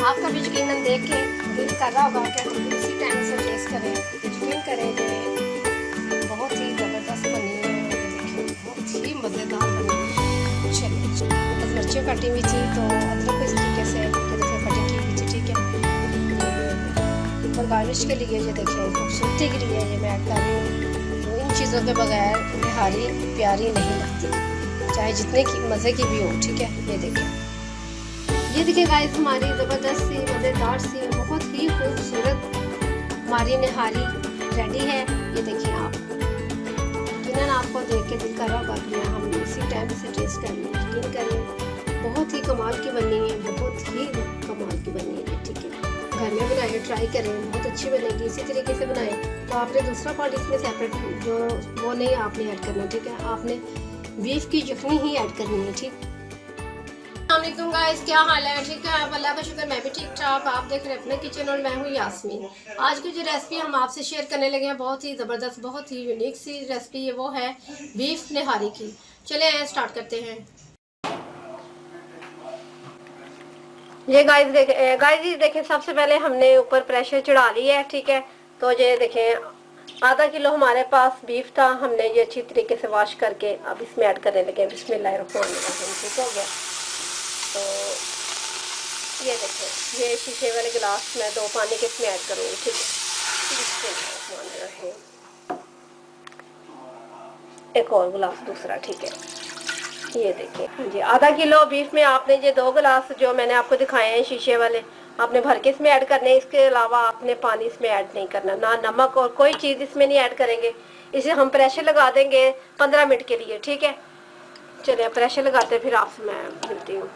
आपका भी यकीनन देख के दिल कर रहा होगा कि हम इसी टाइम से टेस्ट करें। यकीन करें कि बहुत ही ज़बरदस्त बनी है, देखिए बहुत ही मज़ेदार बनी है। चलिए बस मिर्चियाँ कटी हुई थी तो अदरक को इस तरीके से देखिए कटिंग की हुई थी, ठीक है। ऊपर गार्निश के लिए ये देखिए खूबसूरती के लिए ये मैं ऐड कर रही हूँ। तो इन चीज़ों के बगैर निहारी प्यारी नहीं लगती, चाहे जितने की मज़े की भी हो, ठीक है। ये देखिए गाइस हमारी ज़बरदस्त सी मज़ेदार सी बहुत ही खूबसूरत हमारी निहारी रेडी है। ये देखिए आप यकीनन आपको देख के दिल कर रहा होगा कि हम इसी टाइम से टेस्ट करें। यकीन करें बहुत ही कमाल की बनी है, बहुत ही कमाल की बनी है, ठीक है। घर में बनाए, ट्राई करें, बहुत अच्छी बनेगी। इसी तरीके से बनाएं तो आपने दूसरा पार्ट इसमें सेपरेट जो वो नहीं आपने ऐड करना, ठीक है। आपने बीफ की यखनी ही ऐड करनी है, ठीक। अस्सलाम गाइस, क्या हाल है? ठीक है, आप अल्लाह का शुक्र मैं भी ठीक ठाक। आप देख रहे हैं अपने किचन और मैं हूँ यास्मीन। आज की जो रेसिपी हम आपसे शेयर करने लगे हैं बहुत ही ज़बरदस्त, बहुत ही यूनिक सी रेसिपी है, वो है बीफ निहारी की। चलिए स्टार्ट करते हैं। ये गाइस देखें सबसे पहले हमने ऊपर प्रेशर चढ़ा लिया है, ठीक है। तो ये देखें आधा किलो हमारे पास बीफ था, हमने ये अच्छी तरीके से वॉश करके अब इसमें ऐड करने लगे। बिस्मिल्लाहिर्रहमानिर्रहीम, ठीक हो गया। तो ये देखिए ये शीशे वाले गिलास में 2 पानी के इसमें ऐड करूँगी, ठीक है। एक और गिलास दूसरा, ठीक है। ये देखिए हाँ जी, आधा किलो बीफ में आपने ये 2 गिलास जो मैंने आपको दिखाए हैं शीशे वाले, आपने भर के इसमें ऐड करने। इसके अलावा आपने पानी इसमें ऐड नहीं करना, ना नमक और कोई चीज़ इसमें नहीं ऐड करेंगे। इसे हम प्रेशर लगा देंगे 15 मिनट के लिए, ठीक है। चलिए प्रेशर लगाते फिर आपसे मैं मिलती हूँ।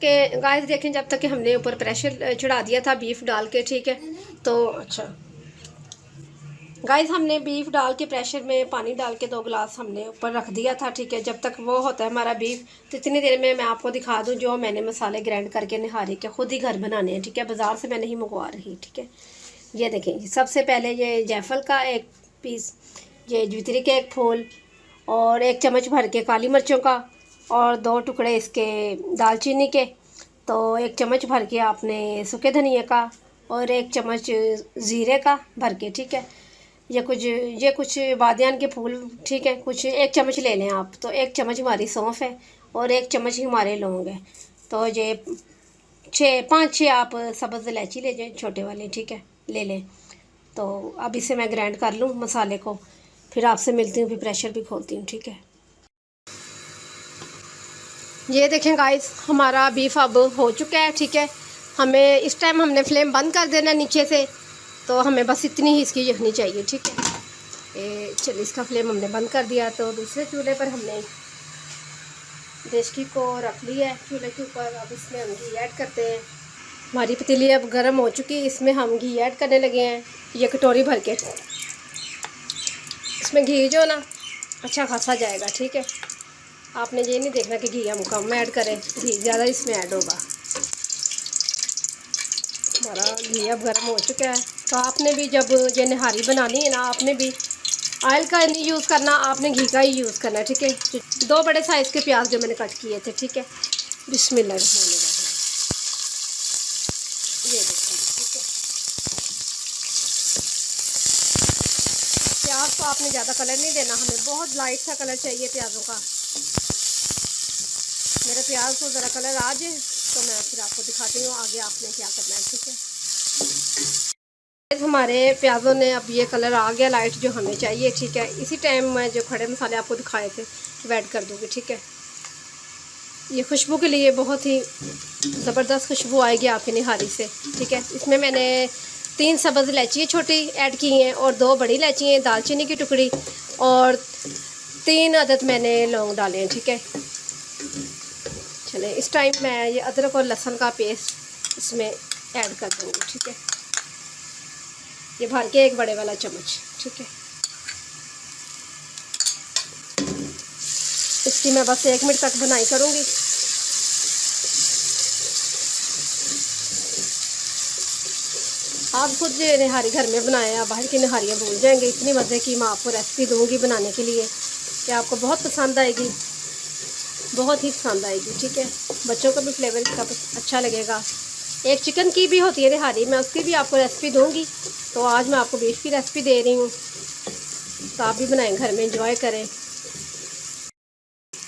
के गाइस देखें जब तक कि हमने ऊपर प्रेशर चढ़ा दिया था बीफ डाल के, ठीक है। तो अच्छा गाइस हमने बीफ डाल के प्रेशर में पानी डाल के 2 गिलास हमने ऊपर रख दिया था, ठीक है। जब तक वो होता है हमारा बीफ, तो इतनी देर में मैं आपको दिखा दूं जो मैंने मसाले ग्राइंड करके निहारी के खुद ही घर बनाने हैं, ठीक है। बाज़ार से मैं नहीं मंगवा रही, ठीक है। ये देखें सबसे पहले ये जायफल का 1 पीस, ये जवित्री के 1 फूल और 1 चम्मच भर के काली मिर्चों का और 2 टुकड़े इसके दालचीनी के, तो 1 चम्मच भर के आपने सूखे धनिया का और 1 चम्मच ज़ीरे का भर के, ठीक है। ये कुछ बादियान के फूल, ठीक है, कुछ 1 चम्मच ले लें आप। तो 1 चम्मच हमारी सौंफ है और 1 चम्मच ही हमारे लौंग है। तो ये 5-6 आप सब्ज़ इलायची ले जाएं, छोटे वाले, ठीक है, ले लें। तो अब इसे मैं ग्राइंड कर लूँ मसाले को, फिर आपसे मिलती हूँ, फिर प्रेशर भी खोलती हूँ, ठीक है। ये देखें गाइस हमारा बीफ अब हो चुका है, ठीक है। हमें इस टाइम हमने फ्लेम बंद कर देना नीचे से, तो हमें बस इतनी ही इसकी यखनी चाहिए, ठीक है। चलिए इसका फ्लेम हमने बंद कर दिया। तो दूसरे चूल्हे पर हमने देशकी को रख लिया है चूल्हे के ऊपर। अब इसमें हम घी ऐड करते हैं। हमारी पतीली अब गर्म हो चुकी है, इसमें हम घी ऐड करने लगे हैं, ये कटोरी भर के। इसमें घी जो ना अच्छा खासा जाएगा, ठीक है। आपने ये नहीं देखना कि घी हम कम ऐड करें, घी ज़्यादा इसमें ऐड होगा। हमारा घी अब गर्म हो चुका है। तो आपने भी जब ये निहारी बनानी है ना, आपने भी ऑयल का नहीं यूज़ करना, आपने घी का ही यूज़ करना है, ठीक है। 2 बड़े साइज़ के प्याज जो मैंने कट किए थे, ठीक है। बिस्मिल्लाहिर्रहमानिर्रहीम, ये देखिए, ठीक है। प्याज को आपने ज़्यादा कलर नहीं देना, हमें बहुत लाइट सा कलर चाहिए प्याज़ों का। मेरे प्याज को ज़रा कलर आ जाए तो मैं फिर आपको दिखाती हूँ आगे आपने क्या करना है, ठीक है। हमारे प्याज़ों ने अब ये कलर आ गया लाइट जो हमें चाहिए, ठीक है। इसी टाइम मैं जो खड़े मसाले आपको दिखाए थे वो ऐड कर दूँगी, ठीक है। ये खुशबू के लिए बहुत ही ज़बरदस्त खुशबू आएगी आपकी निहारी से, ठीक है। इसमें मैंने 3 सब्ज़ इलायची छोटी ऐड की हैं और 2 बड़ी इलायची हैं, दालचीनी की टुकड़ी और 3 अदद मैंने लौंग डाले हैं, ठीक है। चले इस टाइम मैं ये अदरक और लहसुन का पेस्ट इसमें ऐड कर दूँगी, ठीक है। ये भर के 1 बड़े वाला चम्मच, ठीक है। इसकी मैं बस 1 मिनट तक बनाई करूँगी। आप खुद निहारी घर में बनाएं, आप बाहर की निहारियाँ भूल जाएंगे। इतनी मज़े की मैं आपको रेसिपी दूँगी बनाने के लिए कि आपको बहुत पसंद आएगी, बहुत ही पसंद आएगी, ठीक है। बच्चों को भी फ्लेवर इसका अच्छा लगेगा। एक चिकन की भी होती है निहारी, मैं उसकी भी आपको रेसिपी दूंगी। तो आज मैं आपको बीफ की रेसिपी दे रही हूँ, तो आप भी बनाएं घर में, एंजॉय करें।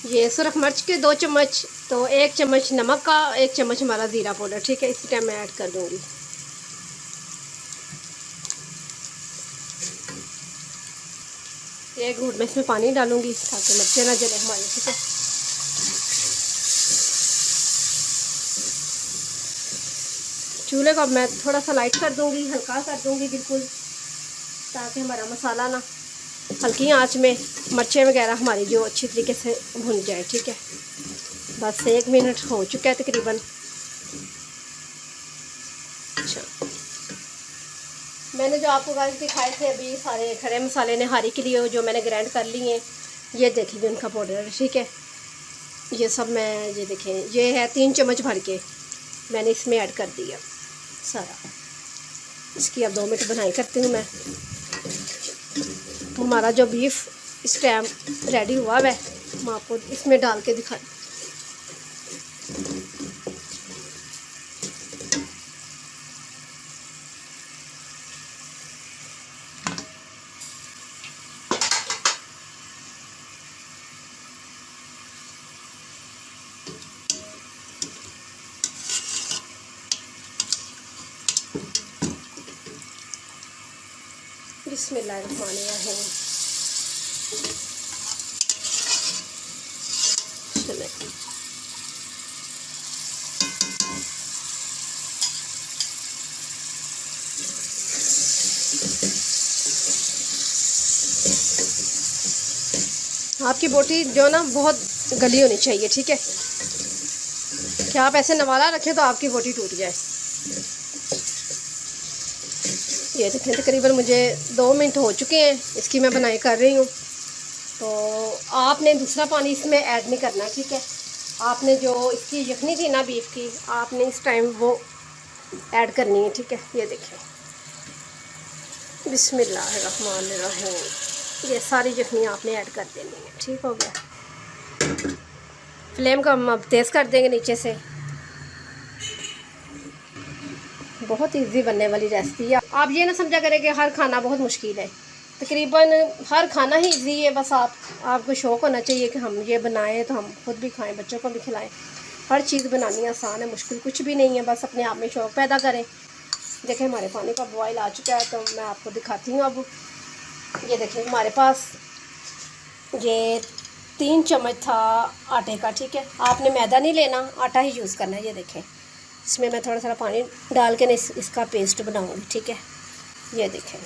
ये सुरख मिर्च के 2 चम्मच, तो 1 चम्मच नमक का, 1 चम्मच हमारा ज़ीरा पाउडर, ठीक है। इसी टाइम मैं ऐड कर दूँगी। एक घूंट में इसमें पानी डालूँगी ताकि मिर्चें ना जले हमारी, ठीक है। चूल्हे को अब मैं थोड़ा सा लाइट कर दूँगी, हल्का कर दूँगी बिल्कुल, ताकि हमारा मसाला ना हल्की आंच में मिर्चें वगैरह हमारी जो अच्छी तरीके से भुन जाए, ठीक है। बस 1 मिनट हो चुका है तकरीबन। अच्छा, मैंने जो आपको गाइस दिखाए थे अभी सारे खड़े मसाले निहारी के लिए जो मैंने ग्राइंड कर लिए हैं, ये देखिए उनका पाउडर, ठीक है। ये सब मैं, ये देखें, ये है 3 चम्मच भर के मैंने इसमें ऐड कर दिया सारा। इसकी अब 2 मिनट बनाई करती हूँ मैं। हमारा जो बीफ इस टाइम रेडी हुआ है, मैं आपको इसमें डाल के दिखाई। बिस्मिल्लाहिर्रहमानिर्रहीम। चले, आपकी बोटी जो ना बहुत गली होनी चाहिए, ठीक है। क्या आप ऐसे नवाला रखें तो आपकी बोटी टूट जाए। ये देखें तकरीबन मुझे 2 मिनट हो चुके हैं, इसकी मैं बनाई कर रही हूँ। तो आपने दूसरा पानी इसमें ऐड नहीं करना, ठीक है। आपने जो इसकी यखनी थी ना बीफ की, आपने इस टाइम वो ऐड करनी है, ठीक है। ये देखें, बिस्मिल्लाहिर्रहमानिर्रहीम, ये सारी यखनी आपने ऐड कर देनी है, ठीक हो गया। फ्लेम को हम अब तेज़ कर देंगे नीचे से। बहुत इजी बनने वाली रेसिपी है। आप ये ना समझा करें कि हर खाना बहुत मुश्किल है, तकरीबन हर खाना ही इजी है। बस आपको शौक़ होना चाहिए कि हम ये बनाएं तो हम खुद भी खाएं, बच्चों को भी खिलाएं। हर चीज़ बनानी आसान है, मुश्किल कुछ भी नहीं है, बस अपने आप में शौक़ पैदा करें। देखें हमारे पानी का बॉयल आ चुका है, तो मैं आपको दिखाती हूँ अब। ये देखें हमारे पास ये 3 चम्मच था आटे का, ठीक है। आपने मैदा नहीं लेना, आटा ही यूज़ करना है। ये देखें, इसमें मैं थोड़ा सा पानी डाल के इसका पेस्ट बनाऊंगी, ठीक है। ये देखें,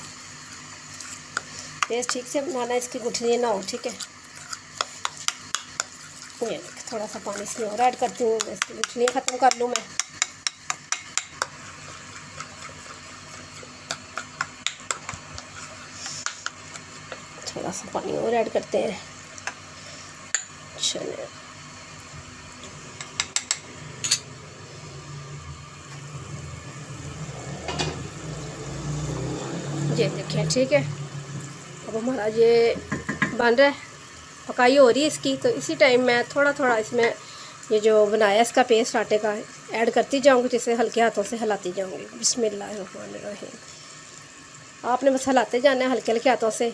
पेस्ट ठीक से बनाना, इसकी गुठली ना हो, ठीक है। ये थोड़ा सा पानी इसमें और ऐड करती हूँ, इसकी गुठली ख़त्म कर लूँ मैं। थोड़ा सा पानी और ऐड करते हैं। चलिए, ये देखिए, ठीक है। अब हमारा ये बन रहा है, पकाई हो रही है इसकी। तो इसी टाइम मैं थोड़ा थोड़ा इसमें ये जो बनाया इसका पेस्ट आटे का ऐड करती जाऊंगी, जैसे हल्के हाथों से हिलाती जाऊंगी। बिस्मिल्लाहिर्रहमानिर्रहीम। आपने बस हिलाते जाना है हल्के हल्के हाथों से,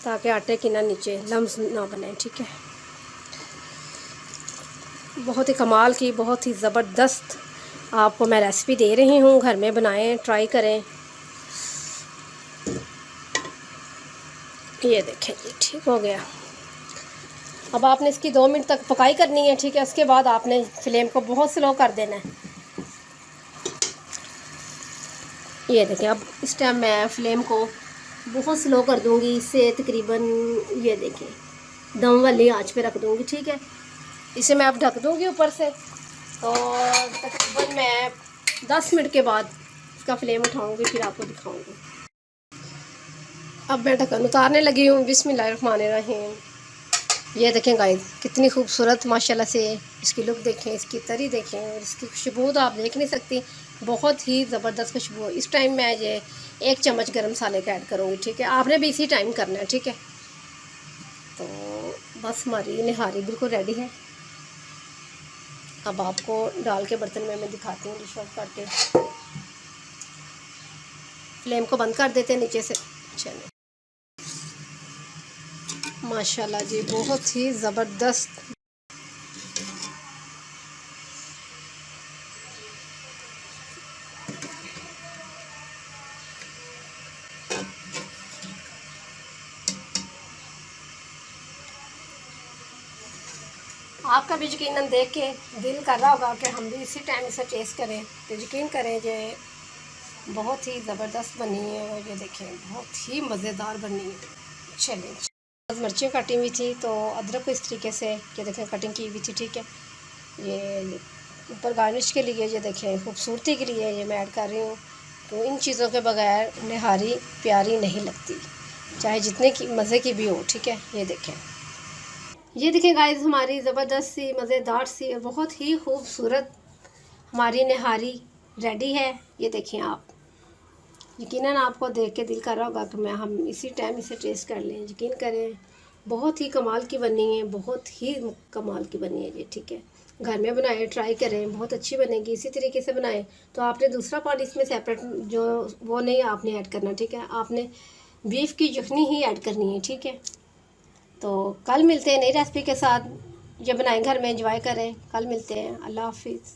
ताकि आटे की ना नीचे लम्स ना बने, ठीक है। बहुत ही कमाल की, बहुत ही ज़बरदस्त आपको मैं रेसिपी दे रही हूँ। घर में बनाएं, ट्राई करें। ये देखें जी, ठीक हो गया। अब आपने इसकी 2 मिनट तक पकाई करनी है, ठीक है। उसके बाद आपने फ्लेम को बहुत स्लो कर देना है। ये देखें, अब इस टाइम मैं फ्लेम को बहुत स्लो कर दूंगी, इससे तकरीबन ये देखें दम वाली आंच पे रख दूंगी, ठीक है। इसे मैं अब ढक दूंगी ऊपर से। तो तकरीबन मैं 10 मिनट के बाद इसका फ्लेम उठाऊंगी, फिर आपको दिखाऊंगी। अब मैं ढक्कन उतारने लगी हूँ। बिस्मिल्लाहिर्रहमानिर्रहीम। ये देखें गाइस, कितनी खूबसूरत माशाल्लाह से इसकी लुक देखें, इसकी तरी देखें, और इसकी खुशबू तो आप देख नहीं सकती, बहुत ही ज़बरदस्त खुशबू है। इस टाइम मैं ये 1 चम्मच गरम मसाले का ऐड करूँगी, ठीक है। आपने भी इसी टाइम करना है, ठीक है। तो बस हमारी निहारी बिल्कुल रेडी है। अब आपको डाल के बर्तन में मैं दिखाती हूँ डिश आउट करके। फ्लेम को बंद कर देते हैं नीचे से। चलिए माशाल्लाह जी बहुत ही ज़बरदस्त। आपका भी यकीनन देख के दिल कर रहा होगा कि हम भी इसी टाइम इसे टेस्ट करें, तो यकीन करें ये बहुत ही ज़बरदस्त बनी है। और ये देखें बहुत ही मज़ेदार बनी है। चलिए मिर्चें कटी हुई थी तो अदरक को इस तरीके से ये देखें कटिंग की हुई थी, ठीक है। ये ऊपर गार्निश के लिए ये देखें खूबसूरती के लिए ये मैं ऐड कर रही हूँ। तो इन चीज़ों के बगैर निहारी प्यारी नहीं लगती, चाहे जितने की मज़े की भी हो, ठीक है। ये देखें गाइस हमारी ज़बरदस्त सी मज़ेदार सी बहुत ही खूबसूरत हमारी निहारी रेडी है। ये देखें आप, यकीनन आपको देख के दिल कर रहा होगा कि हम इसी टाइम इसे टेस्ट कर लें। यकीन करें बहुत ही कमाल की बनी है, बहुत ही कमाल की बनी है ये, ठीक है। घर में बनाएं, ट्राई करें, बहुत अच्छी बनेगी। इसी तरीके से बनाएं तो आपने दूसरा पानी इसमें सेपरेट जो वो नहीं आपने ऐड करना, ठीक है। आपने बीफ की यखनी ही ऐड करनी है, ठीक है। तो कल मिलते हैं नई रेसिपी के साथ। जब बनाएं घर में एंजॉय करें। कल मिलते हैं। अल्लाह हाफिज़।